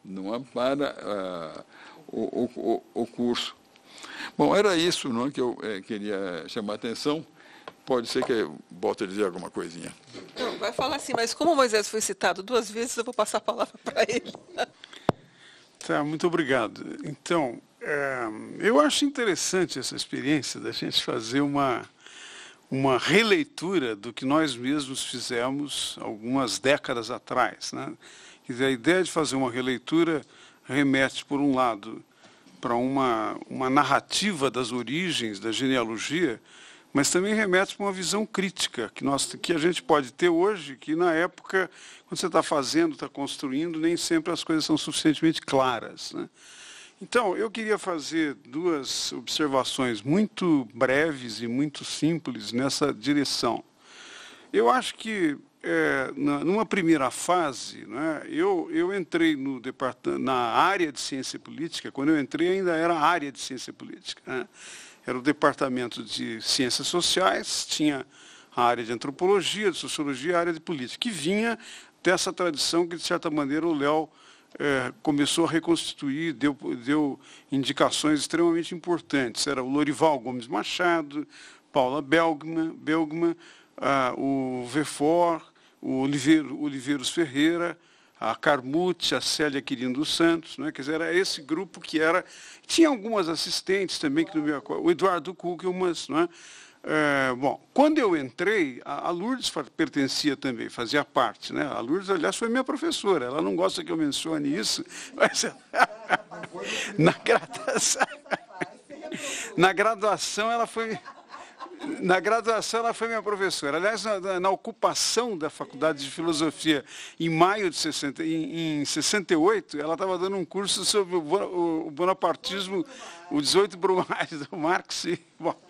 não ampara o curso. Bom, era isso, não, que eu queria chamar a atenção. Pode ser que eu volte a dizer alguma coisinha. Não, vai falar assim, mas como Moisés foi citado 2 vezes, eu vou passar a palavra para ele. Tá, muito obrigado. Então, eu acho interessante essa experiência da gente fazer uma releitura do que nós mesmos fizemos algumas décadas atrás, né? Quer dizer, a ideia de fazer uma releitura remete, por um lado, para uma narrativa das origens, da genealogia, mas também remete para uma visão crítica que a gente pode ter hoje, que na época, quando você está fazendo, está construindo, nem sempre as coisas são suficientemente claras, né? Então, eu queria fazer 2 observações muito breves e muito simples nessa direção. Eu acho que, numa primeira fase, né, eu entrei na área de ciência política. Quando eu entrei, ainda era a área de ciência política, né? Era o departamento de ciências sociais, tinha a área de antropologia, de sociologia e a área de política, que vinha dessa tradição que, de certa maneira, o Léo começou a reconstituir, deu indicações extremamente importantes. Era o Lorival Gomes Machado, Paula Belgman, o Vefor, o Oliveiros Ferreira, a Carmute, a Célia Quirino dos Santos, né? Quer dizer, era esse grupo que era... Tinha algumas assistentes também, o Eduardo Kugelmans, né? Bom, quando eu entrei, a Lourdes pertencia também, fazia parte, né? A Lourdes, aliás, foi minha professora. Ela não gosta que eu mencione isso, mas na graduação ela foi minha professora. Aliás, na ocupação da Faculdade de Filosofia, em maio de 68, ela estava dando um curso sobre o bonapartismo, o 18 Brumário do Marx. Bom,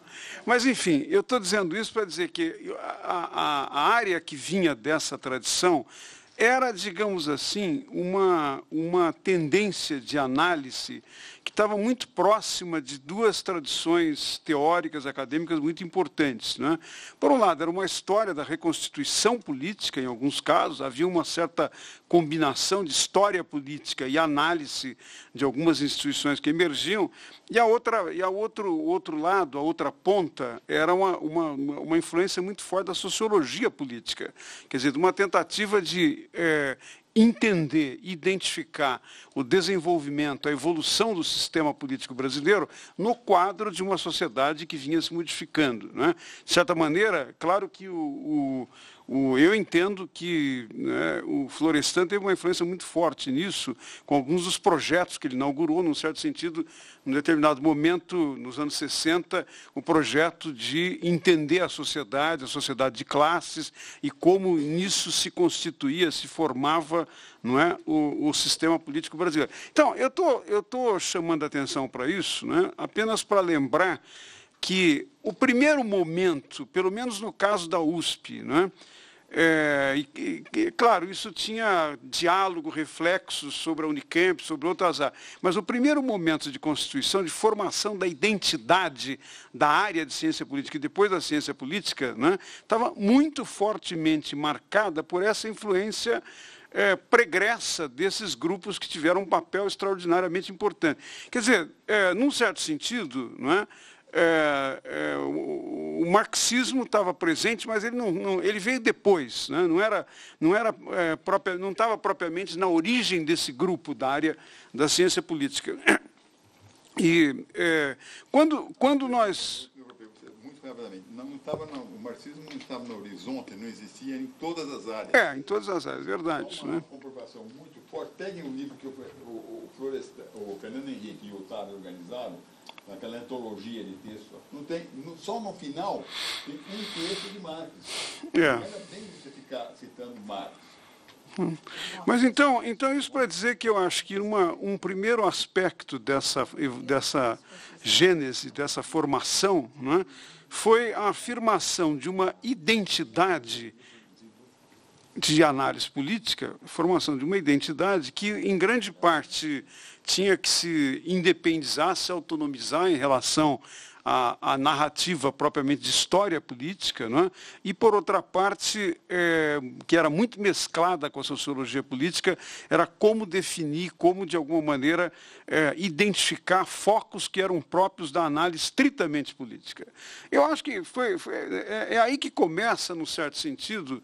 mas, enfim, eu estou dizendo isso para dizer que a área que vinha dessa tradição era, digamos assim, uma tendência de análise que estava muito próxima de 2 tradições teóricas, acadêmicas muito importantes, né? Por um lado, era uma história da reconstituição política, em alguns casos, havia uma certa combinação de história política e análise de algumas instituições que emergiam, e outro lado, a outra ponta, era uma influência muito forte da sociologia política, quer dizer, de uma tentativa de entender, identificar o desenvolvimento, a evolução do sistema político brasileiro no quadro de uma sociedade que vinha se modificando, né? De certa maneira, claro que eu entendo que, né, o Florestan teve uma influência muito forte nisso, com alguns dos projetos que ele inaugurou, num certo sentido, num determinado momento, nos anos 60, o projeto de entender a sociedade de classes, e como nisso se constituía, se formava, não é, o sistema político brasileiro. Então, eu estou chamando a atenção para isso, né, apenas para lembrar que o primeiro momento, pelo menos no caso da USP, né, claro, isso tinha diálogo, reflexos sobre a Unicamp, sobre outras áreas, mas o primeiro momento de constituição, de formação da identidade da área de ciência política e depois da ciência política, né, estava muito fortemente marcada por essa influência pregressa desses grupos que tiveram um papel extraordinariamente importante. Quer dizer, num certo sentido, não é? O marxismo estava presente, mas ele veio depois, né? Não estava propriamente na origem desse grupo da área da ciência política. E quando nós... Muito rapidamente, o marxismo não estava no horizonte, não existia em todas as áreas. Em todas as áreas, verdade. Então, uma comprovação muito forte. Peguem o livro que o Fernando Henrique e o Otávio organizaram, naquela antologia de texto. Só no final tem um texto de Marx. Era bem você ficar citando Marx. Mas então isso para dizer que eu acho que um primeiro aspecto dessa gênese, dessa formação, né, foi a afirmação de uma identidade de análise política, formação de uma identidade que, em grande parte, tinha que se independizar, se autonomizar em relação a narrativa propriamente de história política, não é? E, por outra parte, que era muito mesclada com a sociologia política, era como definir, como, de alguma maneira, identificar focos que eram próprios da análise estritamente política. Eu acho que é aí que começa, num certo sentido,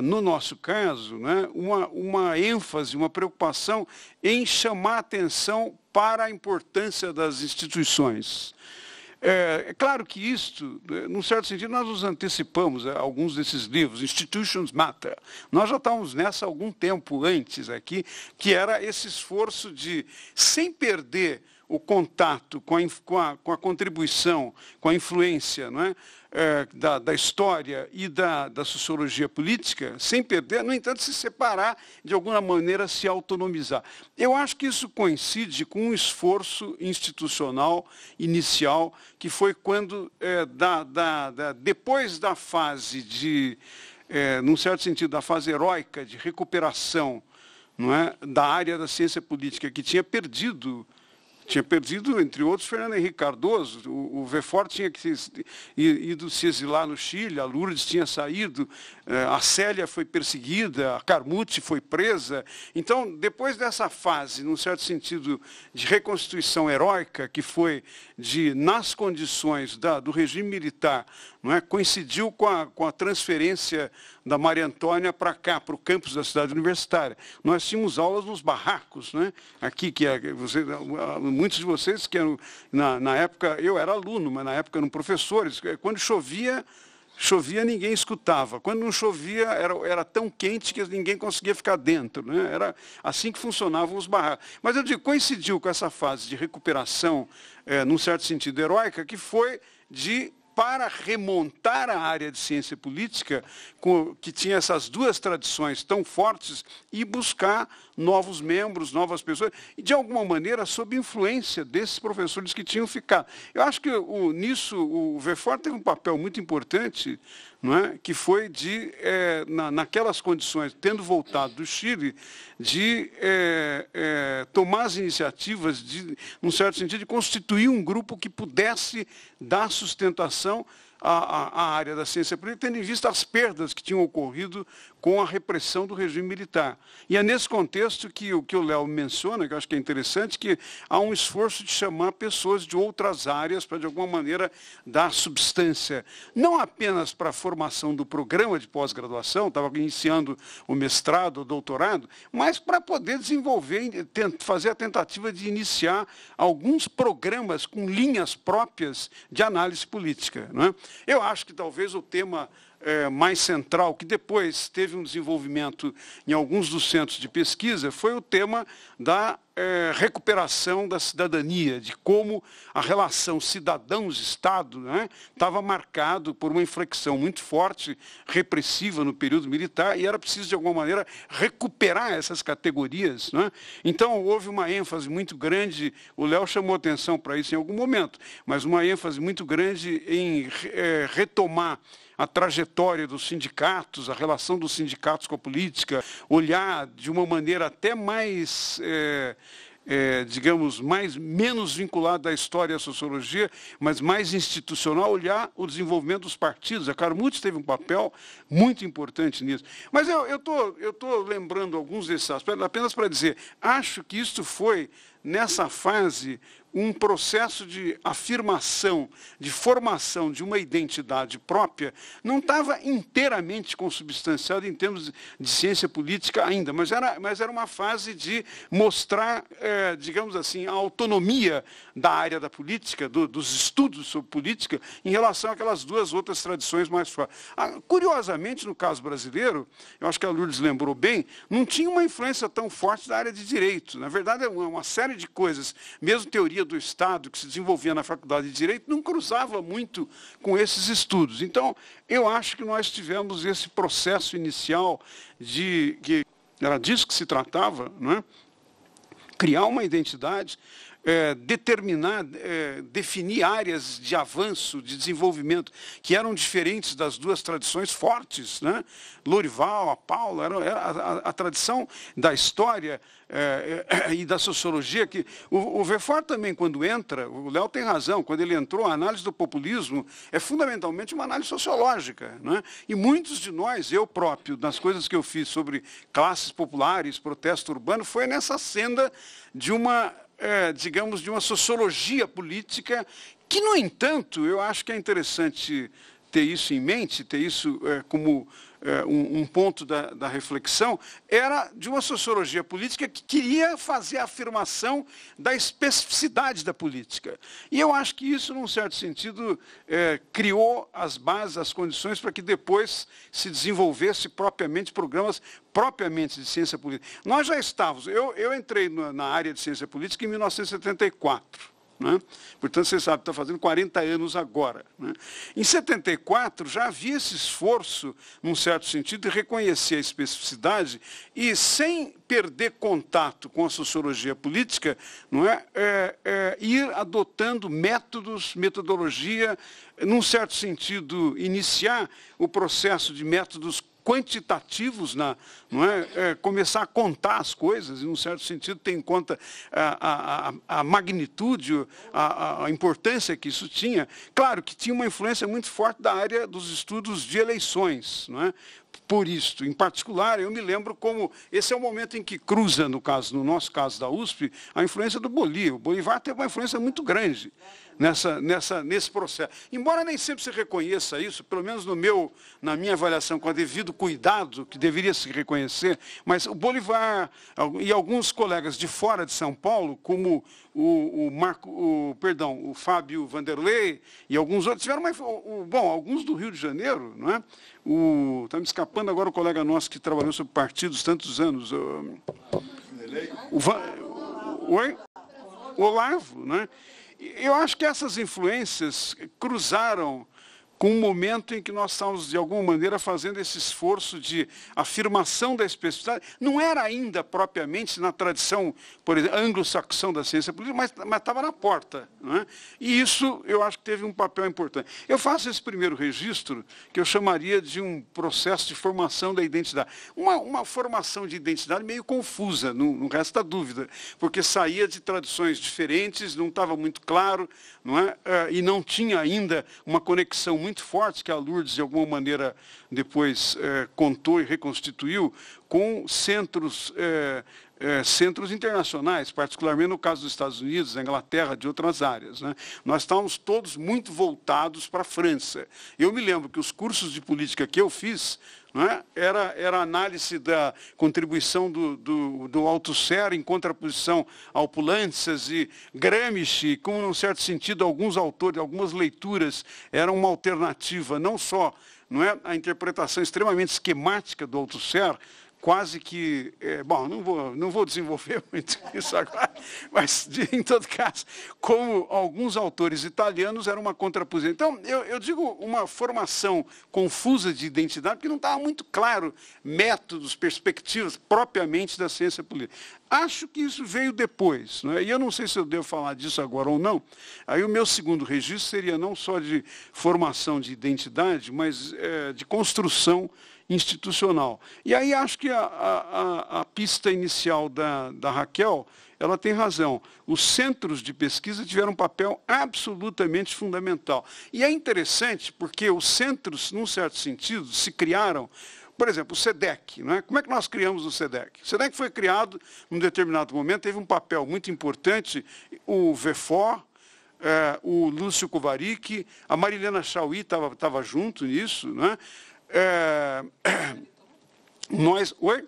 no nosso caso, né, uma ênfase, uma preocupação em chamar a atenção para a importância das instituições. É claro que isto, num certo sentido, nós nos antecipamos a alguns desses livros, Institutions Matter. Nós já estávamos nessa há algum tempo antes aqui, que era esse esforço de, sem perder o contato com a contribuição, com a influência, não é? Da história e da sociologia política, sem perder, no entanto, se separar, de alguma maneira, se autonomizar. Eu acho que isso coincide com um esforço institucional inicial, que foi quando, depois da fase num certo sentido, da fase heróica de recuperação, não é, da área da ciência política, que tinha perdido, entre outros, Fernando Henrique Cardoso. O Verfort tinha ido se exilar no Chile, a Lourdes tinha saído, a Célia foi perseguida, a Carmucci foi presa. Então, depois dessa fase, num certo sentido, de reconstituição heróica, que foi nas condições do regime militar, não é, coincidiu com a transferência da Maria Antônia para cá, para o campus da cidade universitária. Nós tínhamos aulas nos barracos, né? Aqui, muitos de vocês que eram, na época, eu era aluno, mas na época eram professores. Quando chovia, ninguém escutava. Quando não chovia, era tão quente que ninguém conseguia ficar dentro, né? Era assim que funcionavam os barracos. Mas eu digo, coincidiu com essa fase de recuperação, num certo sentido heróica, que foi para remontar a área de ciência política, que tinha essas duas tradições tão fortes, e buscar novos membros, novas pessoas, e, de alguma maneira, sob influência desses professores que tinham ficado. Eu acho que nisso o Verfort teve um papel muito importante, não é? Que foi naquelas condições, tendo voltado do Chile, de tomar as iniciativas, num certo sentido, de constituir um grupo que pudesse dar sustentação à área da ciência política, tendo em vista as perdas que tinham ocorrido com a repressão do regime militar. E é nesse contexto que o Léo menciona, que eu acho que é interessante, que há um esforço de chamar pessoas de outras áreas para, de alguma maneira, dar substância, não apenas para a formação do programa de pós-graduação, estava iniciando o mestrado, o doutorado, mas para poder desenvolver, fazer a tentativa de iniciar alguns programas com linhas próprias de análise política, não é? Eu acho que talvez o tema mais central, que depois teve um desenvolvimento em alguns dos centros de pesquisa, foi o tema da recuperação da cidadania, de como a relação cidadãos-Estado, né, estava marcado por uma inflexão muito forte, repressiva no período militar, e era preciso, de alguma maneira, recuperar essas categorias, né? Então, houve uma ênfase muito grande, o Léo chamou atenção para isso em algum momento, mas uma ênfase muito grande em retomar a trajetória dos sindicatos, a relação dos sindicatos com a política, olhar de uma maneira até mais, digamos, menos vinculada à história e à sociologia, mas mais institucional, olhar o desenvolvimento dos partidos. A Carmucci teve um papel muito importante nisso. Mas eu estou lembrando alguns desses aspectos, apenas para dizer, acho que isto foi, nessa fase, um processo de afirmação, de formação de uma identidade própria, não estava inteiramente consubstanciado em termos de ciência política ainda, mas era uma fase de mostrar, digamos assim, a autonomia da área da política, dos estudos sobre política, em relação àquelas duas outras tradições mais fortes. Curiosamente, no caso brasileiro, eu acho que a Lourdes lembrou bem, não tinha uma influência tão forte da área de direito. Na verdade, uma série de coisas, mesmo teoria do Estado, que se desenvolvia na Faculdade de Direito, não cruzava muito com esses estudos. Então, eu acho que nós tivemos esse processo inicial que era disso que se tratava, não é? Criar uma identidade, definir áreas de avanço, de desenvolvimento, que eram diferentes das duas tradições fortes, né? Lorival, a Paula, a tradição da história e da sociologia, que o Verfort também, quando entra, o Léo tem razão, quando ele entrou, a análise do populismo é fundamentalmente uma análise sociológica, né? E muitos de nós, eu próprio, nas coisas que eu fiz sobre classes populares, protesto urbano, foi nessa senda de uma digamos, de uma sociologia política que, no entanto, eu acho que é interessante ter isso em mente, ter isso como um ponto da reflexão, era de uma sociologia política que queria fazer a afirmação da especificidade da política. E eu acho que isso, num certo sentido, criou as bases, as condições para que depois se desenvolvesse propriamente programas propriamente de ciência política. Nós já estávamos, eu entrei na área de ciência política em 1974. Né? Portanto, você sabe, está fazendo 40 anos agora. Né? Em 74, já havia esse esforço, num certo sentido, de reconhecer a especificidade e, sem perder contato com a sociologia política, não é? Ir adotando métodos, metodologia, num certo sentido, iniciar o processo de métodos quantitativos, não é? Começar a contar as coisas, e, num certo sentido, ter em conta a magnitude, a importância que isso tinha. Claro que tinha uma influência muito forte da área dos estudos de eleições, não é? Por isto, em particular, eu me lembro como esse é o momento em que cruza, no nosso caso da USP, a influência do Bolívar. O Bolívar teve uma influência muito grande nesse processo. Embora nem sempre se reconheça isso, pelo menos na minha avaliação, com o devido cuidado, que deveria se reconhecer, mas o Bolívar e alguns colegas de fora de São Paulo, como o Fábio Vanderlei e alguns outros, tiveram alguns do Rio de Janeiro, não é? Está me escapando agora o colega nosso que trabalhou sobre partidos tantos anos. O Olavo, né? Eu acho que essas influências cruzaram com um momento em que nós estávamos, de alguma maneira, fazendo esse esforço de afirmação da especificidade. Não era ainda propriamente na tradição, por exemplo, anglo-saxão da ciência política, mas estava na porta. Não é? E isso, eu acho que teve um papel importante. Eu faço esse primeiro registro, que eu chamaria de um processo de formação da identidade. Uma formação de identidade meio confusa, não resta dúvida, porque saía de tradições diferentes, não estava muito claro, não é? E não tinha ainda uma conexão muito forte, que a Lourdes, de alguma maneira, depois contou e reconstituiu, com centros internacionais, particularmente no caso dos Estados Unidos, da Inglaterra, de outras áreas. Né? Nós estávamos todos muito voltados para a França. Eu me lembro que os cursos de política que eu fiz, né, era a análise da contribuição do Althusser em contraposição ao Poulantzas e Gramsci, como, num certo sentido, alguns autores, algumas leituras eram uma alternativa, não só, não é, a interpretação extremamente esquemática do Althusser, quase que, não vou desenvolver muito isso agora, mas, em todo caso, como alguns autores italianos, era uma contraposição. Então, eu digo uma formação confusa de identidade, porque não estava muito claro métodos, perspectivas, propriamente da ciência política. Acho que isso veio depois, não é? E eu não sei se eu devo falar disso agora ou não. Aí o meu segundo registro seria não só de formação de identidade, mas de construção institucional. E aí acho que a pista inicial da Raquel, ela tem razão. Os centros de pesquisa tiveram um papel absolutamente fundamental. E é interessante porque os centros, num certo sentido, se criaram. Por exemplo, o SEDEC. Não é? Como é que nós criamos o SEDEC? O SEDEC foi criado num determinado momento, teve um papel muito importante, o Verfort, o Lúcio Kovarik, a Marilena Chauí estava junto nisso, né? Oi?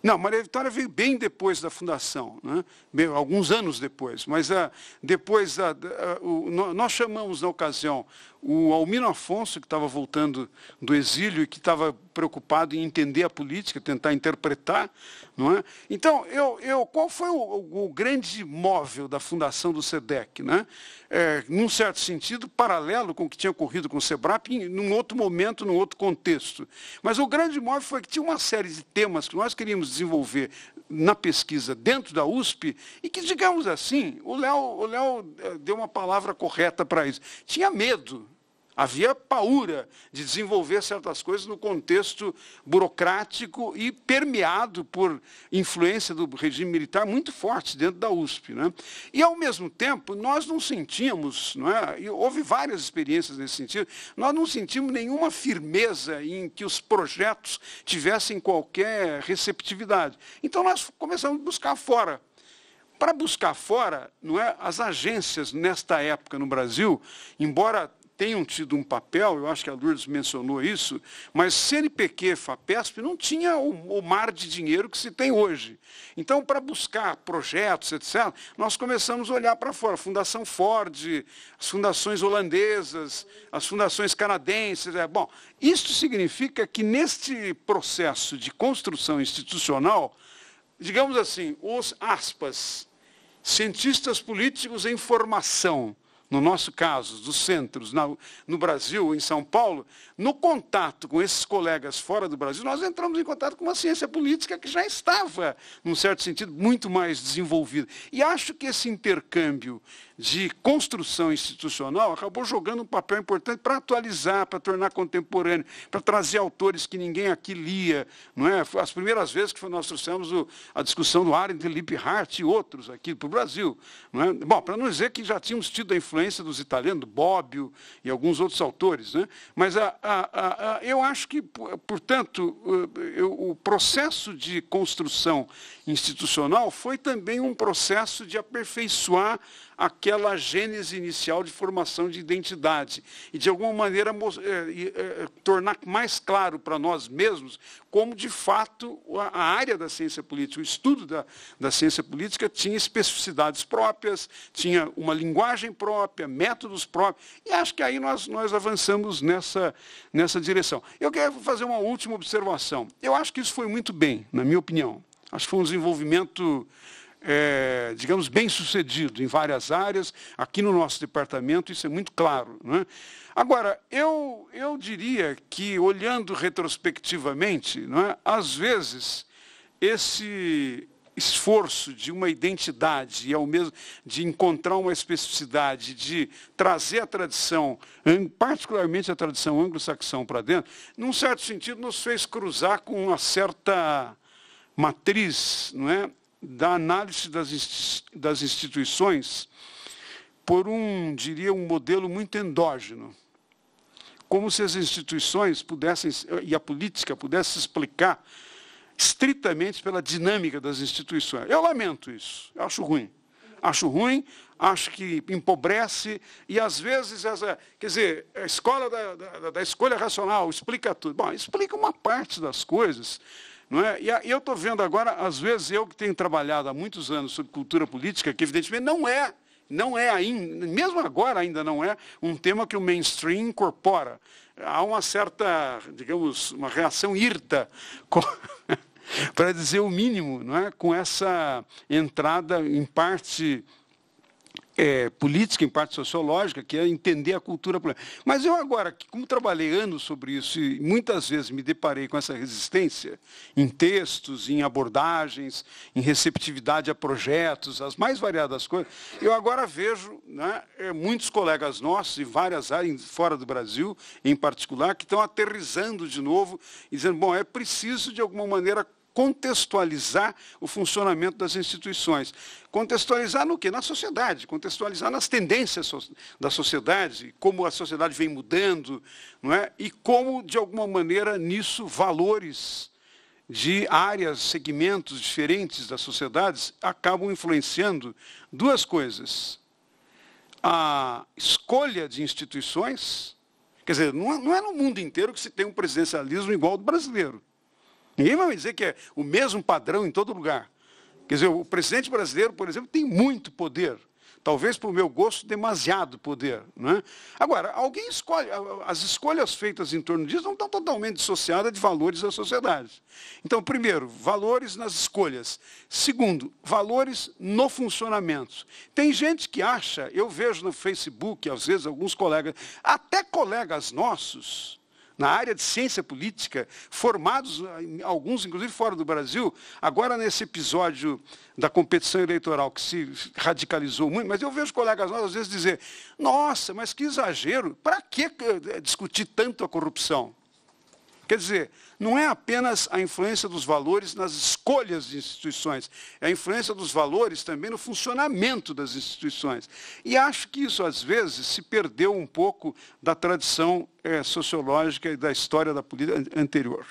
Não, Maria Vitória veio bem depois da fundação, né? Alguns anos depois, mas nós chamamos na ocasião o Almino Afonso, que estava voltando do exílio e que estava preocupado em entender a política, tentar interpretar, não é? Então, qual foi o grande móvel da fundação do SEDEC, né? Num certo sentido, paralelo com o que tinha ocorrido com o SEBRAP, num outro momento, num outro contexto. Mas o grande móvel foi que tinha uma série de temas que nós queríamos desenvolver na pesquisa dentro da USP e que, digamos assim, o Léo deu uma palavra correta para isso. Tinha medo. Havia paura de desenvolver certas coisas no contexto burocrático e permeado por influência do regime militar muito forte dentro da USP, né? E, ao mesmo tempo, nós não sentíamos, não é? E houve várias experiências nesse sentido, nós não sentimos nenhuma firmeza em que os projetos tivessem qualquer receptividade. Então, nós começamos a buscar fora. Para buscar fora, não é? As agências, nesta época no Brasil, embora tenham tido um papel, eu acho que a Lourdes mencionou isso, mas CNPq, FAPESP não tinha o mar de dinheiro que se tem hoje. Então, para buscar projetos, etc., nós começamos a olhar para fora. Fundação Ford, as fundações holandesas, as fundações canadenses. Bom, isso significa que neste processo de construção institucional, digamos assim, os, aspas, cientistas políticos em formação, no nosso caso, dos centros, no Brasil, em São Paulo, no contato com esses colegas fora do Brasil, nós entramos em contato com uma ciência política que já estava, num certo sentido, muito mais desenvolvida. E acho que esse intercâmbio de construção institucional acabou jogando um papel importante para atualizar, para tornar contemporâneo, para trazer autores que ninguém aqui lia. Não é? As primeiras vezes que nós trouxemos a discussão do Arendt, Liebhardt e outros aqui para o Brasil. Não é? Bom, para não dizer que já tínhamos tido a influência dos italianos, do Bobbio e alguns outros autores. Né? Mas eu acho que, portanto, o processo de construção institucional foi também um processo de aperfeiçoar aquela gênese inicial de formação de identidade e, de alguma maneira, tornar mais claro para nós mesmos como, de fato, a área da ciência política, o estudo da ciência política tinha especificidades próprias, tinha uma linguagem própria, métodos próprios, e acho que aí nós avançamos nessa direção. Eu quero fazer uma última observação. Eu acho que isso foi muito bem, na minha opinião. Acho que foi um desenvolvimento digamos, bem sucedido em várias áreas. Aqui no nosso departamento isso é muito claro. Né? Agora, eu diria que, olhando retrospectivamente, não é, às vezes, esse esforço de uma identidade e, ao mesmo de encontrar uma especificidade, de trazer a tradição, particularmente a tradição anglo-saxão para dentro, num certo sentido, nos fez cruzar com uma certa matriz, não é, da análise das instituições por diria, um modelo muito endógeno. Como se as instituições pudessem, e a política pudesse se explicar estritamente pela dinâmica das instituições. Eu lamento isso, eu acho ruim. Acho que empobrece e, às vezes, quer dizer, a escola da escolha racional explica tudo. Bom, explica uma parte das coisas. Não é? E eu estou vendo agora, às vezes, eu que tenho trabalhado há muitos anos sobre cultura política, que evidentemente não é ainda, mesmo agora ainda não é, um tema que o mainstream incorpora. Há uma certa, digamos, uma reação hirta, para dizer o mínimo, não é? Com essa entrada, em parte política, em parte sociológica, que é entender a cultura política. Mas eu agora, como trabalhei anos sobre isso e muitas vezes me deparei com essa resistência em textos, em abordagens, em receptividade a projetos, as mais variadas coisas, eu agora vejo, né, muitos colegas nossos, em várias áreas, fora do Brasil, em particular, que estão aterrissando de novo e dizendo, bom, é preciso, de alguma maneira, contextualizar o funcionamento das instituições. Contextualizar no quê? Na sociedade, contextualizar nas tendências da sociedade, como a sociedade vem mudando, não é? E como, de alguma maneira, nisso, valores de áreas, segmentos diferentes das sociedades acabam influenciando duas coisas. A escolha de instituições, quer dizer, não é no mundo inteiro que se tem um presidencialismo igual ao do brasileiro. Ninguém vai me dizer que é o mesmo padrão em todo lugar. Quer dizer, o presidente brasileiro, por exemplo, tem muito poder. talvez para o meu gosto, demasiado poder. Né? Agora, alguém escolhe, as escolhas feitas em torno disso não estão totalmente dissociadas de valores da sociedade. Então, primeiro, valores nas escolhas. Segundo, valores no funcionamento. Tem gente que acha, eu vejo no Facebook, às vezes, alguns colegas, até colegas nossos, na área de ciência política, formados, alguns inclusive fora do Brasil, agora nesse episódio da competição eleitoral que se radicalizou muito, mas eu vejo colegas nossos às vezes dizer, nossa, mas que exagero, para que discutir tanto a corrupção? Quer dizer, não é apenas a influência dos valores nas escolhas de instituições, é a influência dos valores também no funcionamento das instituições. E acho que isso, às vezes, se perdeu um pouco da tradição sociológica e da história da política anterior.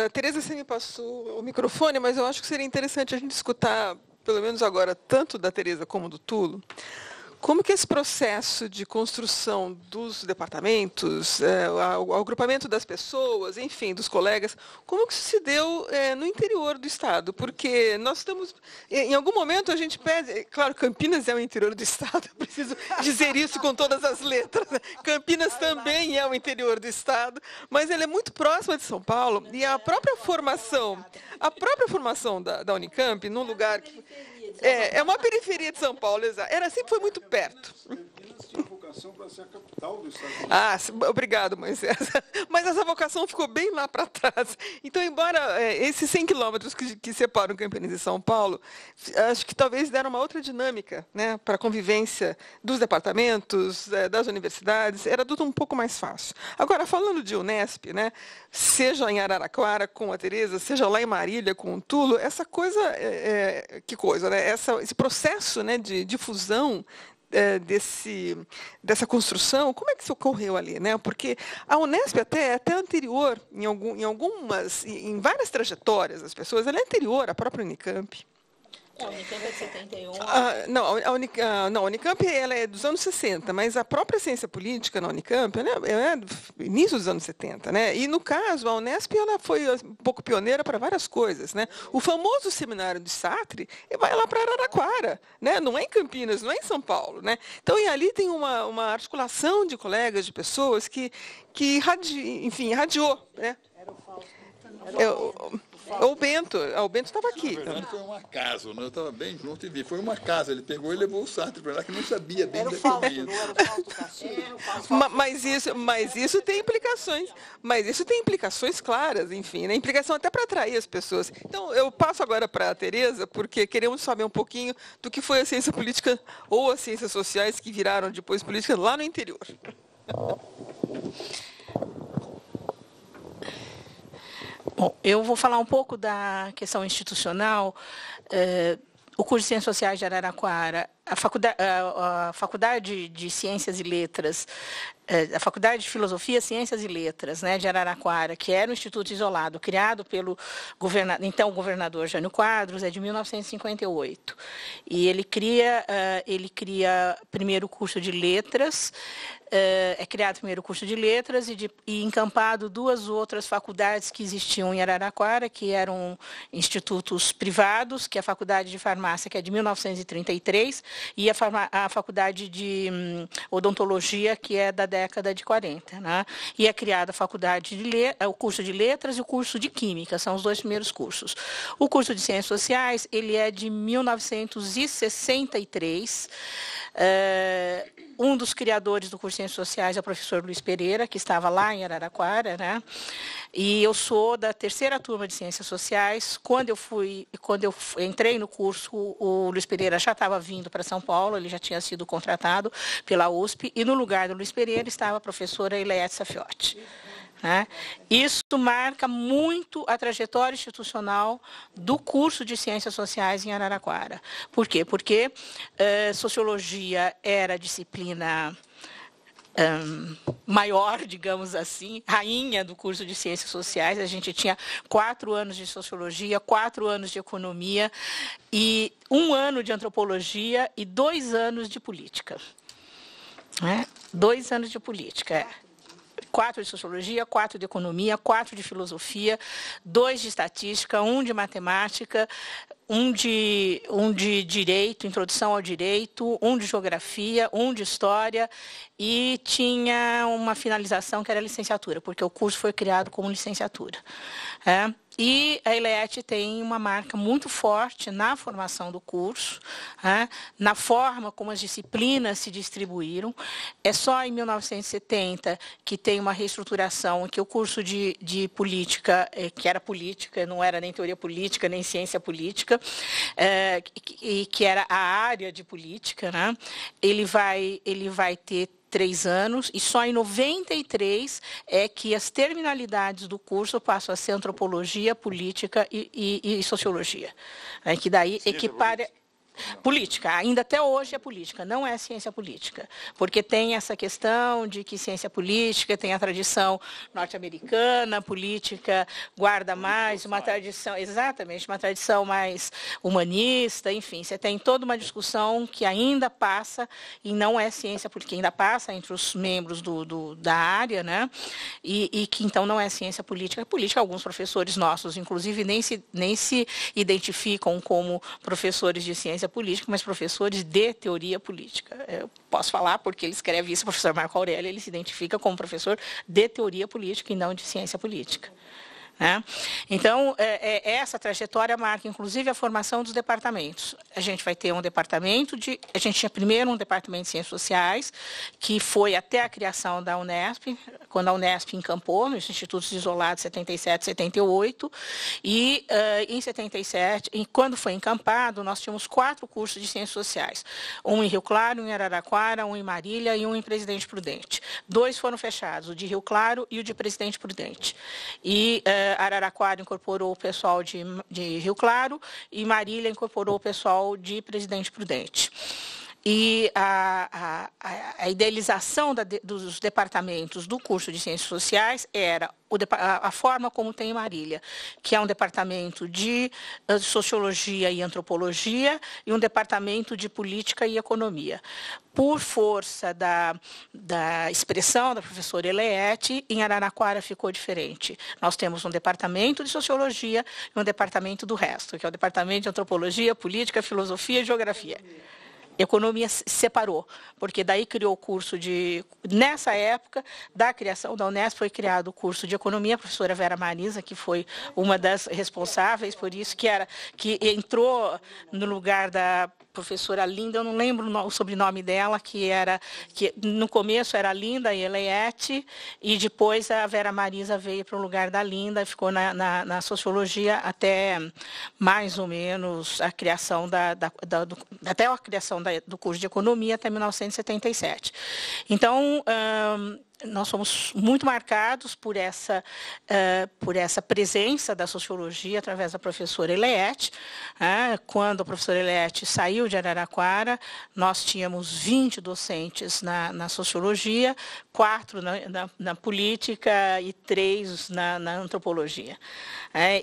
A Tereza, você me passou o microfone, mas eu acho que seria interessante a gente escutar, pelo menos agora, tanto da Tereza como do Tulo, como que esse processo de construção dos departamentos, o agrupamento das pessoas, enfim, dos colegas, como que isso se deu no interior do Estado? Porque nós estamos, em algum momento a gente pede, claro, Campinas é o interior do Estado, eu preciso dizer isso com todas as letras, né? Campinas também é o interior do Estado, mas ele é muito próximo de São Paulo, e a própria formação da Unicamp, num lugar que é uma periferia de São Paulo, sempre foi muito perto. Campinas tinha vocação para ser a capital do Estado. Obrigado, Moisés. Mas essa vocação ficou bem lá para trás. Então, embora esses 100 quilômetros que separam Campinas e São Paulo, acho que talvez deram uma outra dinâmica, né, para a convivência dos departamentos, das universidades, era tudo um pouco mais fácil. Agora, falando de Unesp, né, seja em Araraquara com a Tereza, seja lá em Marília com o Tulo, essa coisa, que coisa, né? Esse processo, né, de difusão dessa construção, como é que isso ocorreu ali, né? Porque a Unesp até anterior, em várias trajetórias das pessoas, ela é anterior à própria Unicamp. A Unicamp é de 71. A Unicamp ela é dos anos 60, mas a própria ciência política na Unicamp é do início dos anos 70. Né? E, no caso, a Unesp ela foi um pouco pioneira para várias coisas. Né? O famoso seminário de Sartre vai lá para Araraquara, né? Não é em Campinas, não é em São Paulo. Né? Então, e ali tem uma articulação de colegas, de pessoas que irradiou. Né? Era o Fausto. O Bento estava aqui. Na verdade, foi um acaso, né? Eu estava bem junto e vi. Foi um acaso. Ele pegou e levou o Sartre para lá, que não sabia bem daquele momento. Não era o Fausto Castilho. Mas isso tem implicações. Mas isso tem implicações claras, enfim, né? Implicação até para atrair as pessoas. Então, eu passo agora para a Tereza, porque queremos saber um pouquinho do que foi a ciência política ou as ciências sociais que viraram depois política lá no interior. Bom, eu vou falar um pouco da questão institucional. O curso de Ciências Sociais de Araraquara, a Faculdade de Ciências e Letras, a Faculdade de Filosofia, Ciências e Letras, né, de Araraquara, que era um instituto isolado, criado pelo então governador Jânio Quadros, é de 1958. E ele cria primeiro o curso de letras, criado primeiro o curso de letras e encampado duas outras faculdades que existiam em Araraquara, que eram institutos privados, que é a Faculdade de Farmácia, que é de 1933, e a Faculdade de Odontologia, que é da década de 40. Né? E é criada o curso de letras e o curso de química, são os dois primeiros cursos. O curso de Ciências Sociais, ele é de 1963, um dos criadores do curso de Ciências Sociais é o professor Luiz Pereira, que estava lá em Araraquara, né? E eu sou da terceira turma de Ciências Sociais. Quando eu entrei no curso, o Luiz Pereira já estava vindo para São Paulo, ele já tinha sido contratado pela USP, e no lugar do Luiz Pereira estava a professora Ileete Safiotti. Né? Isso marca muito a trajetória institucional do curso de Ciências Sociais em Araraquara. Por quê? Porque sociologia era a disciplina maior, digamos assim, rainha do curso de Ciências Sociais. A gente tinha 4 anos de sociologia, 4 anos de economia, e 1 ano de antropologia e 2 anos de política. 2 anos de política, 4 de sociologia, 4 de economia, 4 de filosofia, 2 de estatística, 1 de matemática, um de direito, introdução ao direito, 1 de geografia, 1 de história, e tinha uma finalização que era licenciatura, porque o curso foi criado como licenciatura. E a ELET tem uma marca muito forte na formação do curso, na forma como as disciplinas se distribuíram. É só em 1970 que tem uma reestruturação, que o curso de política, que era política, não era nem teoria política, nem ciência política, e que era a área de política, né? Ele vai ter 3 anos, e só em 93 é que as terminalidades do curso passam a ser antropologia, política e sociologia. Que daí equipara... Política, ainda até hoje é política, não é ciência política, porque tem essa questão de que ciência política tem a tradição norte-americana, política guarda mais uma tradição, exatamente, uma tradição mais humanista, enfim, você tem toda uma discussão que ainda passa, e não é ciência política, ainda passa entre os membros da área, né? E que então não é ciência política. Política, alguns professores nossos, inclusive, nem se identificam como professores de ciência política, mas professores de teoria política. Eu posso falar porque ele escreve isso, o professor Marco Aurélio, ele se identifica como professor de teoria política e não de ciência política. Então, essa trajetória marca, inclusive, a formação dos departamentos. A gente vai ter um departamento a gente tinha primeiro um departamento de ciências sociais, que foi até a criação da Unesp, quando a Unesp encampou nos institutos isolados 77, 78, e em 77, quando foi encampado, nós tínhamos 4 cursos de ciências sociais, um em Rio Claro, um em Araraquara, um em Marília e um em Presidente Prudente. 2 foram fechados, o de Rio Claro e o de Presidente Prudente. E Araraquara incorporou o pessoal de Rio Claro e Marília incorporou o pessoal de Presidente Prudente. E a idealização dos departamentos do curso de Ciências Sociais era a forma como tem em Marília, que é um departamento de Sociologia e Antropologia e um departamento de Política e Economia. Por força da expressão da professora Eleete, em Araraquara ficou diferente. Nós temos um departamento de Sociologia e um departamento do resto, que é o departamento de Antropologia, Política, Filosofia e Geografia. Economia se separou, porque daí criou o curso nessa época, da criação da Unesp, foi criado o curso de Economia, a professora Vera Marisa, que foi uma das responsáveis por isso, que entrou no lugar da professora Linda, eu não lembro o sobrenome dela, que no começo era Linda e Eleete, e depois a Vera Marisa veio para o lugar da Linda e ficou na sociologia até mais ou menos a criação até a criação do curso de economia até 1977. Então, nós somos muito marcados por essa presença da sociologia através da professora Eleete. Quando a professora Eleete saiu de Araraquara, nós tínhamos 20 docentes na sociologia, 4 na política e 3 na antropologia.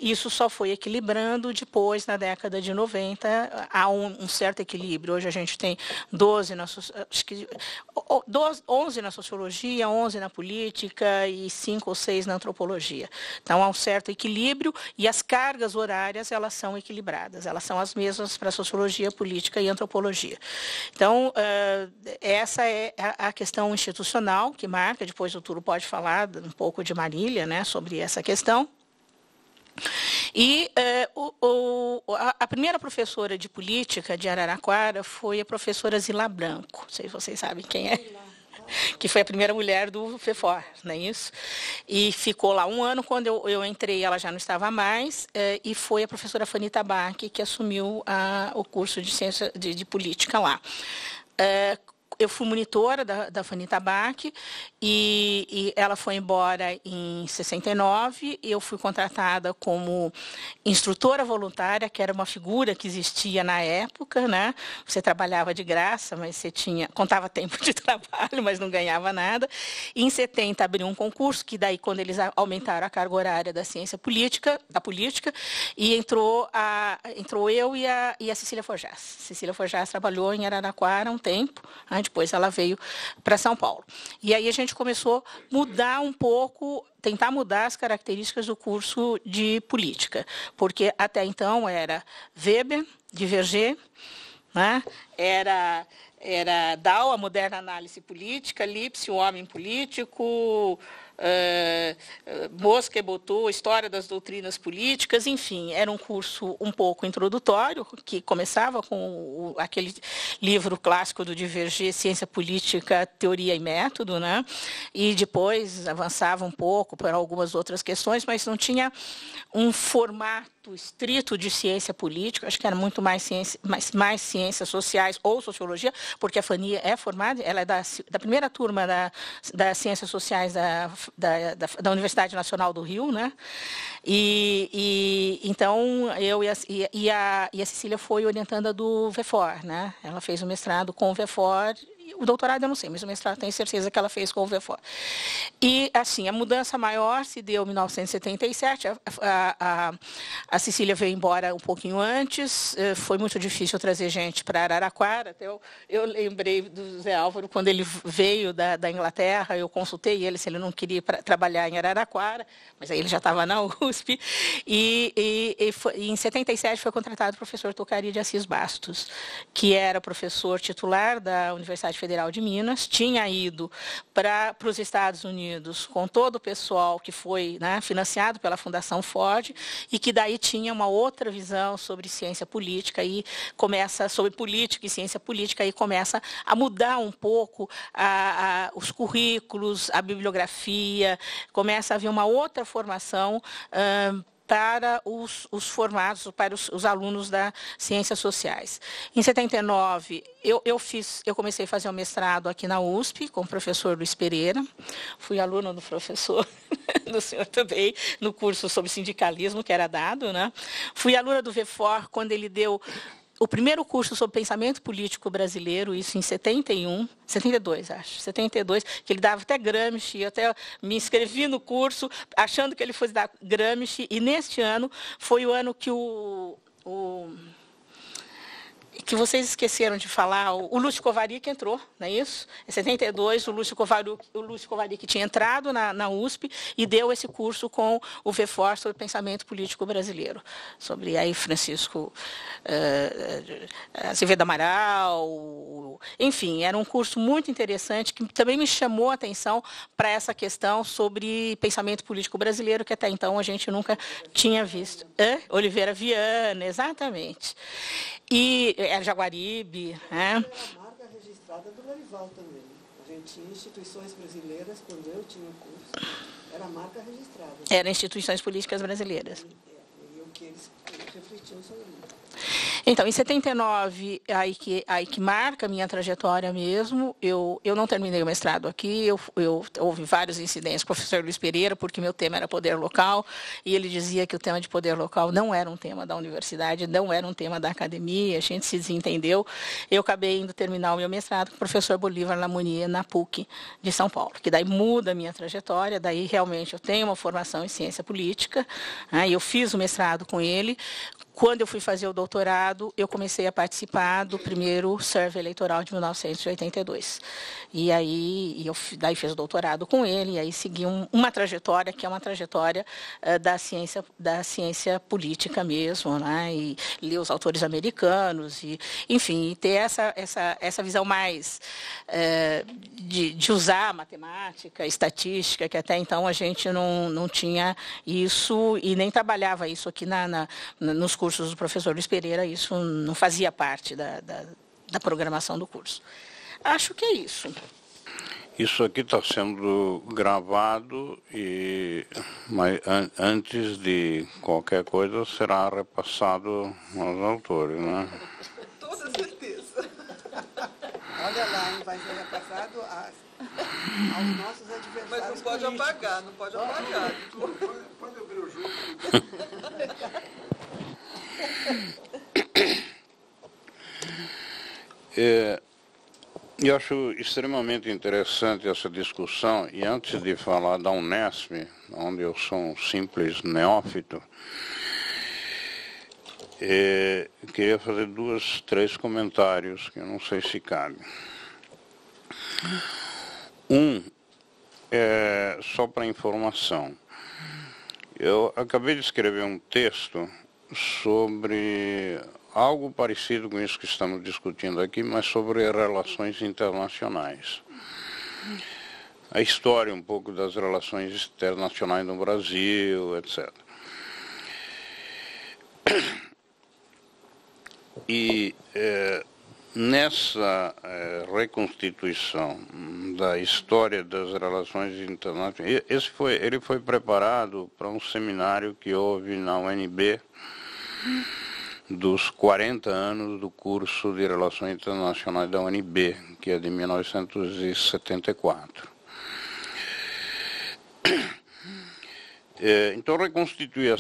Isso só foi equilibrando depois, na década de 90, há um certo equilíbrio. Hoje a gente tem 11 na sociologia, 11 na política e 5 ou 6 na antropologia. Então, há um certo equilíbrio e as cargas horárias, elas são equilibradas. Elas são as mesmas para sociologia, política e antropologia. Então, essa é a questão institucional que marca. Depois o Túlio pode falar um pouco de Marília, né, sobre essa questão. E a primeira professora de política de Araraquara foi a professora Zila Branco. Não sei se vocês sabem quem é. Que foi a primeira mulher do FEFOR, não é isso? E ficou lá 1 ano, quando eu entrei, ela já não estava mais, e foi a professora Fanita Bach que assumiu o curso de ciência de política lá. Eu fui monitora da Fanita Bach e ela foi embora em 69. Eu fui contratada como instrutora voluntária, que era uma figura que existia na época, né? Você trabalhava de graça, mas você contava tempo de trabalho, mas não ganhava nada. E em 70 abriu um concurso, que daí, quando eles aumentaram a carga horária da ciência política, e entrou eu e a Cecília Forjás. Cecília Forjás trabalhou em Araraquara há um tempo, né? Depois ela veio para São Paulo. E aí a gente começou a mudar um pouco, tentar mudar as características do curso de política, porque até então era Weber, Divergé, né? Era Dow, a moderna análise política, Lipse, o homem político, Bosque botou História das Doutrinas Políticas, enfim, era um curso um pouco introdutório, que começava com aquele livro clássico do Divergé, Ciência Política, Teoria e Método, né? E depois avançava um pouco para algumas outras questões, mas não tinha um formato estrito de ciência política, acho que era muito mais ciências sociais ou sociologia, porque a Fani é formada, ela é da primeira turma das ciências sociais da Universidade Nacional do Rio, né? Então eu e a Cecília foi orientanda do VEFOR, né? Ela fez o mestrado com o VEFOR. O doutorado eu não sei, mas o mestrado tenho certeza que ela fez com o VEFOR. E, assim, a mudança maior se deu em 1977. A Cecília veio embora um pouquinho antes. Foi muito difícil trazer gente para Araraquara. Até eu lembrei do Zé Álvaro, quando ele veio da Inglaterra, eu consultei ele se ele não queria trabalhar em Araraquara, mas aí ele já estava na USP. E em 77 foi contratado o professor Tocari de Assis Bastos, que era professor titular da Universidade Federal de Minas, tinha ido para os Estados Unidos com todo o pessoal que foi, né, financiado pela Fundação Ford, e que daí tinha uma outra visão sobre ciência política, e começa, sobre política e ciência política, e começa a mudar um pouco os currículos, a bibliografia, começa a haver uma outra formação para os formados, para os alunos das ciências sociais. Em 79, eu comecei a fazer o mestrado aqui na USP, com o professor Luiz Pereira. Fui aluna do professor, do senhor também, no curso sobre sindicalismo que era dado, né? Fui aluna do VEFOR quando ele deu o primeiro curso sobre pensamento político brasileiro, isso em 72, acho, 72, que ele dava até Gramsci, eu até me inscrevi no curso, achando que ele fosse dar Gramsci, e neste ano foi o ano que que vocês esqueceram de falar, o Lúcio Kovarik entrou, não é isso? Em 72, o Lúcio Kovarik tinha entrado na USP e deu esse curso com o VEFOR sobre pensamento político brasileiro, sobre aí Francisco Azevedo Amaral, enfim, era um curso muito interessante, que também me chamou a atenção para essa questão sobre pensamento político brasileiro, que até então a gente nunca tinha visto. Oliveira Viana, exatamente. E era Jaguaribe, né? Era a marca registrada do Lorival também. A gente tinha instituições brasileiras, quando eu tinha o curso, era a marca registrada. Era instituições políticas brasileiras. E o que eles refletiam sobre isso. Então, em 79, aí que marca a minha trajetória mesmo, eu não terminei o mestrado aqui, houve vários incidentes com o professor Luiz Pereira, porque meu tema era poder local, e ele dizia que o tema de poder local não era um tema da universidade, não era um tema da academia, a gente se desentendeu. Eu acabei indo terminar o meu mestrado com o professor Bolívar Lamonier, na PUC de São Paulo, que daí muda a minha trajetória, daí realmente eu tenho uma formação em ciência política, né, e eu fiz o mestrado com ele. Quando eu fui fazer o doutorado, eu comecei a participar do primeiro survey eleitoral de 1982. E aí, daí fiz o doutorado com ele, e aí segui uma trajetória, que é uma trajetória da ciência política mesmo, né? E ler os autores americanos, e, enfim, e ter essa visão mais de usar a matemática, estatística, que até então a gente não tinha isso, e nem trabalhava isso aqui nos cursos do professor Luiz Pereira, isso não fazia parte da programação do curso. Acho que é isso. Isso aqui está sendo gravado, mas antes de qualquer coisa será repassado aos autores, né? Toda certeza. Olha lá, hein, vai ser repassado aos nossos adversários. Mas não pode políticos. apagar, não pode apagar. Pode abrir o jogo. Eu acho extremamente interessante essa discussão, e antes de falar da Unesp, onde eu sou um simples neófito, queria fazer 2, 3 comentários que eu não sei se cabe. Só para informação, eu acabei de escrever um texto sobre algo parecido com isso que estamos discutindo aqui, mas sobre relações internacionais. A história um pouco das relações internacionais no Brasil, etc. E nessa reconstituição da história das relações internacionais, ele foi preparado para um seminário que houve na UNB dos 40 anos do curso de Relações Internacionais da UNB, que é de 1974. Então, reconstituir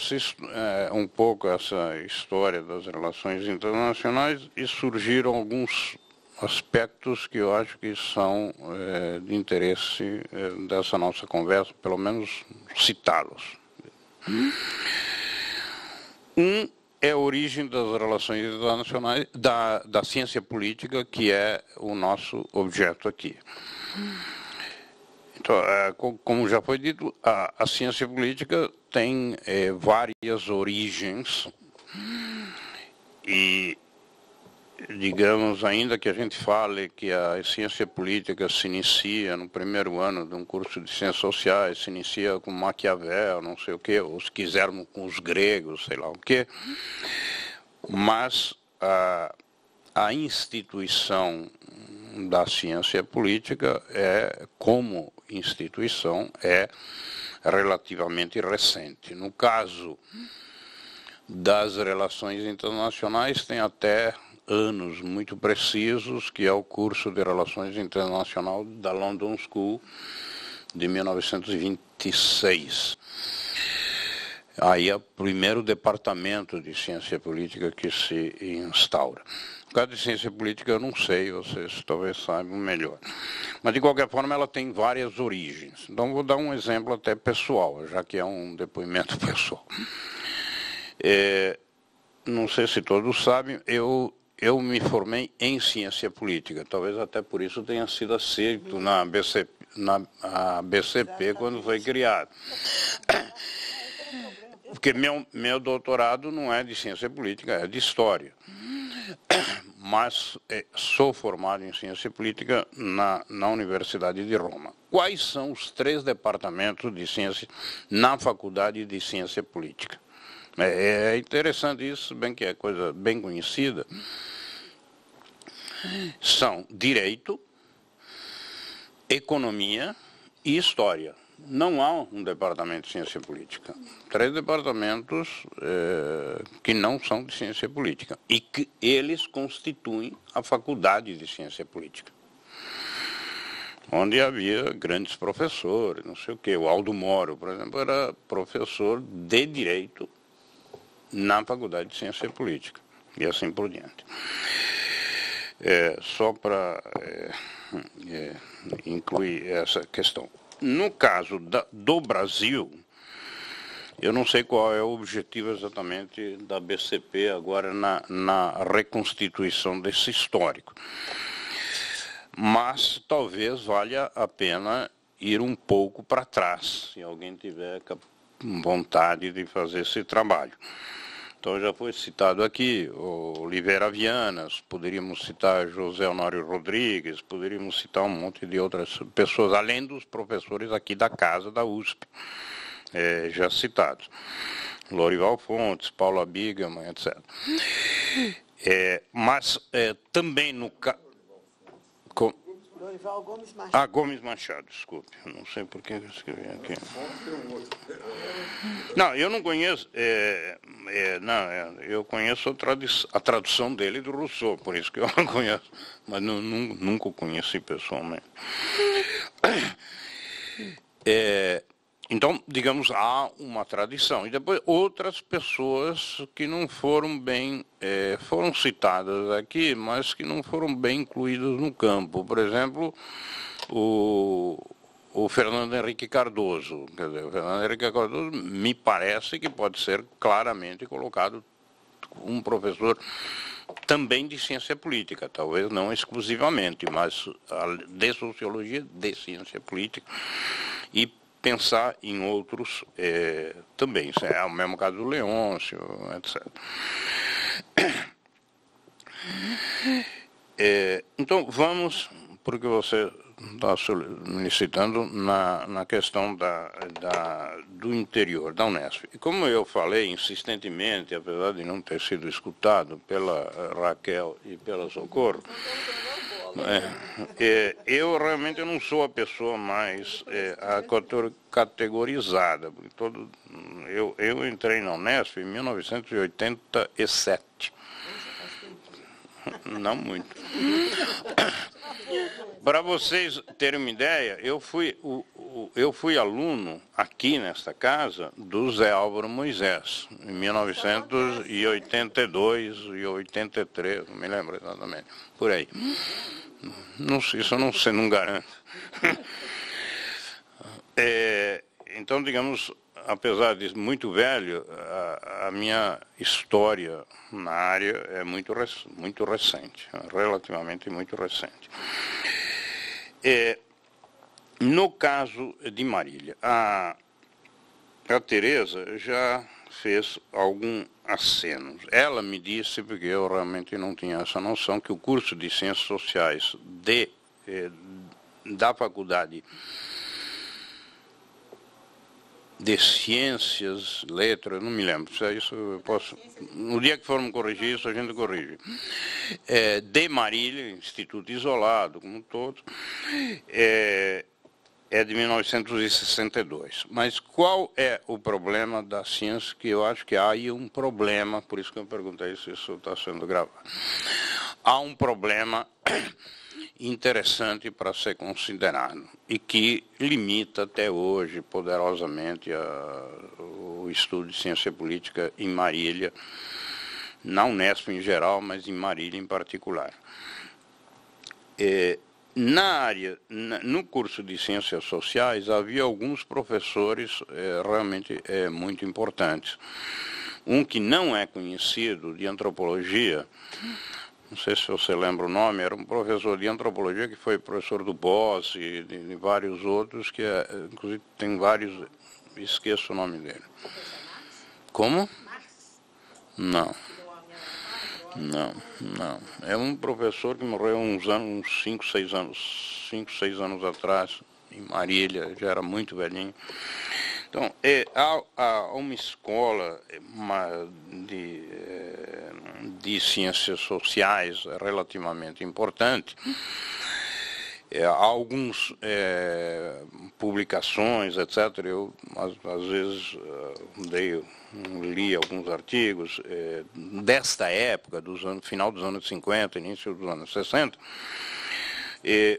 um pouco essa história das relações internacionais e surgiram alguns aspectos que eu acho que são de interesse dessa nossa conversa, pelo menos citá-los. É a origem das relações internacionais, da ciência política, que é o nosso objeto aqui. Então, como já foi dito, a ciência política tem várias origens e, digamos, ainda que a gente fale que a ciência política se inicia no primeiro ano de um curso de ciências sociais, se inicia com Maquiavel, não sei o quê, ou se quisermos com os gregos, sei lá o quê, mas a instituição da ciência política como instituição é relativamente recente. No caso das relações internacionais, tem até anos muito precisos, que é o curso de Relações Internacionais da London School de 1926. Aí é o primeiro departamento de ciência política que se instaura. No caso de ciência política, eu não sei, vocês talvez saibam melhor. Mas, de qualquer forma, ela tem várias origens. Então, vou dar um exemplo até pessoal, já que é um depoimento pessoal. Não sei se todos sabem, eu me formei em ciência política. Talvez até por isso tenha sido aceito na BCP quando foi criado. Porque meu doutorado não é de ciência política, é de história. Mas sou formado em ciência política na Universidade de Roma. Quais são os 3 departamentos de ciência na Faculdade de Ciência Política? É interessante isso, bem que é coisa bem conhecida. São Direito, Economia e História. Não há um departamento de ciência política. 3 departamentos que não são de ciência política e que eles constituem a faculdade de ciência política, onde havia grandes professores, não sei o quê. O Aldo Moro, por exemplo, era professor de Direito na faculdade de ciência política e assim por diante. Só para incluir essa questão. No caso do Brasil, eu não sei qual é o objetivo exatamente da BCP agora na reconstituição desse histórico. Mas talvez valha a pena ir um pouco para trás, se alguém tiver vontade de fazer esse trabalho. Então, já foi citado aqui o Oliveira Vianas, poderíamos citar José Honório Rodrigues, poderíamos citar um monte de outras pessoas, além dos professores aqui da casa da USP, já citados. Lorival Fontes, Paula Bigaman, etc. Mas também no caso... Lorival Gomes Machado. Gomes Machado, desculpe. Eu não sei por que eu escrevi aqui. Não, eu não conheço... eu conheço a tradução dele do Rousseau, por isso que eu não conheço. Mas nunca o conheci pessoalmente. Então, digamos, há uma tradição. E depois outras pessoas que não foram bem, foram citadas aqui, mas que não foram bem incluídas no campo. Por exemplo, o Fernando Henrique Cardoso. Quer dizer, o Fernando Henrique Cardoso me parece que pode ser claramente colocado um professor também de ciência política, talvez não exclusivamente, mas de sociologia, de ciência política, e pensar em outros também. Isso é o mesmo caso do Leôncio, etc. Então, vamos, porque você está solicitando na questão do interior da Unesp. E como eu falei insistentemente, apesar de não ter sido escutado pela Raquel e pela Socorro, eu realmente não sou a pessoa mais categorizada. Porque eu entrei na Unesp em 1987. Não muito. Para vocês terem uma ideia, eu fui aluno aqui nesta casa do Zé Álvaro Moisés, em 1982 e 83, não me lembro exatamente, por aí. Não sei, isso eu não sei, não garanto. Então, digamos, apesar de muito velho, a minha história na área é muito recente, relativamente muito recente. No caso de Marília, a Tereza já fez algum aceno. Ela me disse, porque eu realmente não tinha essa noção, que o curso de Ciências Sociais da Faculdade de Ciências, Letras, não me lembro, isso eu posso, no dia que formos corrigir isso, a gente corrige. De Marília, Instituto Isolado, como um todo, é de 1962. Mas qual é o problema da ciência? Que eu acho que há aí um problema, por isso que eu perguntei se isso está sendo gravado. Há um problema interessante para ser considerado e que limita até hoje poderosamente o estudo de ciência política em Marília, na Unesp em geral, mas em Marília em particular. No curso de Ciências Sociais havia alguns professores realmente muito importantes. Um que não é conhecido, de antropologia, não sei se você lembra o nome, era um professor de antropologia que foi professor do Boss e de vários outros, que inclusive tem vários, esqueço o nome dele. Como? Não. É um professor que morreu uns 5, 6 anos atrás, em Marília, já era muito velhinho. Então, há uma escola de ciências sociais relativamente importante. Há algumas publicações, etc. Eu, às vezes, li alguns artigos desta época, final dos anos 50, início dos anos 60.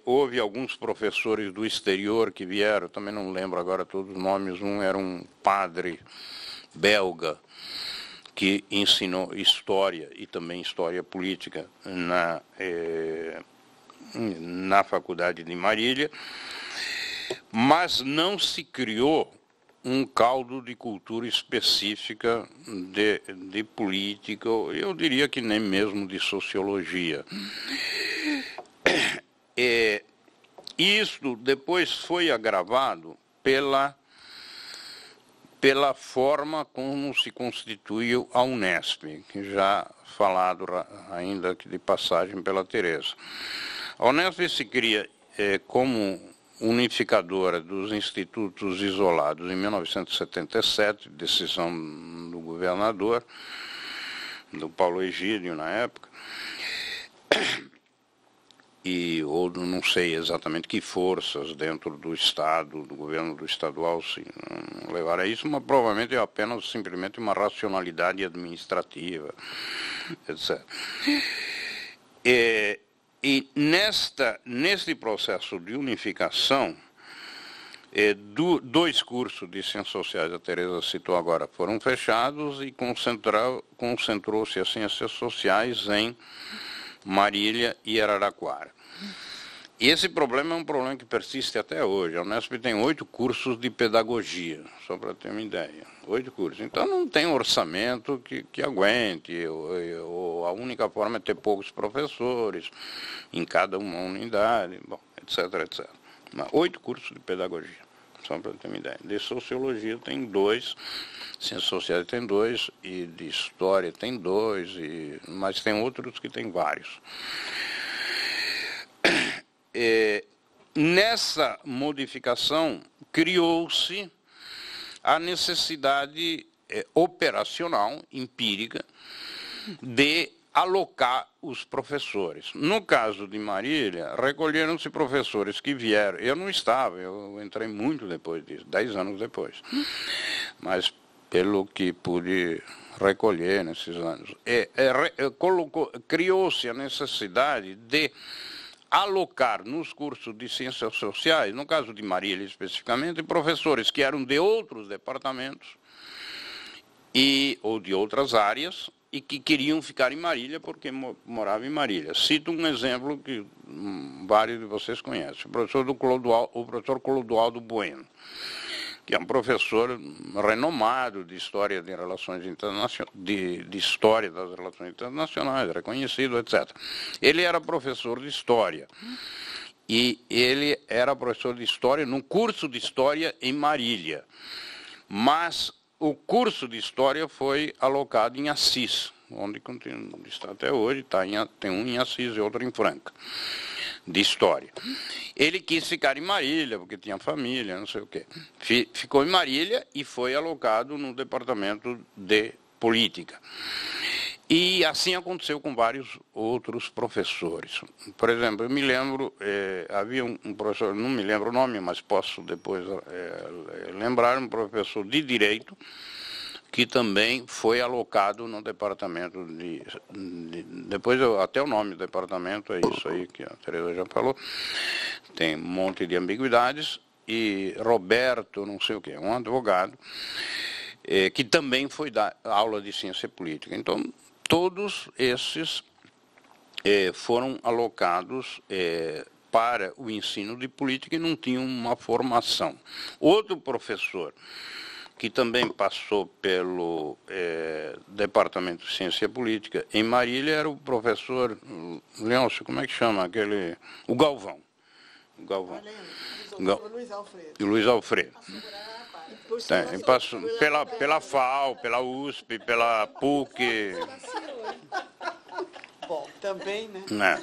Houve alguns professores do exterior que vieram, também não lembro agora todos os nomes. Um era um padre belga que ensinou história e também história política na Faculdade de Marília, mas não se criou um caldo de cultura específica de política, eu diria que nem mesmo de sociologia. Isso depois foi agravado pela forma como se constituiu a Unesp, que já falado ainda de passagem pela Tereza. A Unesp se cria como unificadora dos institutos isolados em 1977, decisão do governador, do Paulo Egídio na época, ou não sei exatamente que forças dentro do Estado, do governo do estadual, se levaram a isso, mas provavelmente é apenas simplesmente uma racionalidade administrativa, etc. E neste processo de unificação, dois cursos de Ciências Sociais, a Tereza citou agora, foram fechados e concentrou-se as Ciências Sociais em Marília e Araraquara. E esse problema é um problema que persiste até hoje. A Unesp tem 8 cursos de pedagogia, só para ter uma ideia. 8 cursos. Então não tem orçamento que aguente, ou a única forma é ter poucos professores em cada uma unidade, bom, etc, etc. Mas 8 cursos de pedagogia, só para ter uma ideia. De sociologia tem 2, ciências sociais tem 2, e de história tem 2, mas tem outros que tem vários. Nessa modificação, criou-se a necessidade operacional, empírica, de alocar os professores. No caso de Marília, recolheram-se professores que vieram. Eu não estava, eu entrei muito depois disso, 10 anos depois. Mas, pelo que pude recolher nesses anos, criou-se a necessidade de alocar nos cursos de ciências sociais, no caso de Marília especificamente, professores que eram de outros departamentos ou de outras áreas e que queriam ficar em Marília porque moravam em Marília. Cito um exemplo que vários de vocês conhecem, o professor Clodoaldo Bueno, que é um professor renomado de história de relações internacionais, de história das relações internacionais, reconhecido, etc. Ele era professor de história. E ele era professor de história no curso de história em Marília. Mas o curso de história foi alocado em Assis, onde está até hoje, tem um em Assis e outro em Franca, de história. Ele quis ficar em Marília, porque tinha família, não sei o quê. Ficou em Marília e foi alocado no departamento de política. E assim aconteceu com vários outros professores. Por exemplo, eu me lembro, havia um professor, não me lembro o nome, mas posso depois lembrar, um professor de Direito, que também foi alocado no departamento depois até o nome do departamento é isso aí que a Tereza já falou, tem um monte de ambiguidades, e Roberto, não sei o que, um advogado, que também foi dar aula de ciência política. Então, todos esses foram alocados para o ensino de política e não tinham uma formação. Outro professor que também passou pelo Departamento de Ciência Política em Marília era o professor Leôncio, como é que chama aquele? O Galvão. O Galvão. Luiz Alfredo. Passou pela FAO, pela USP, pela PUC. Bom, também, né?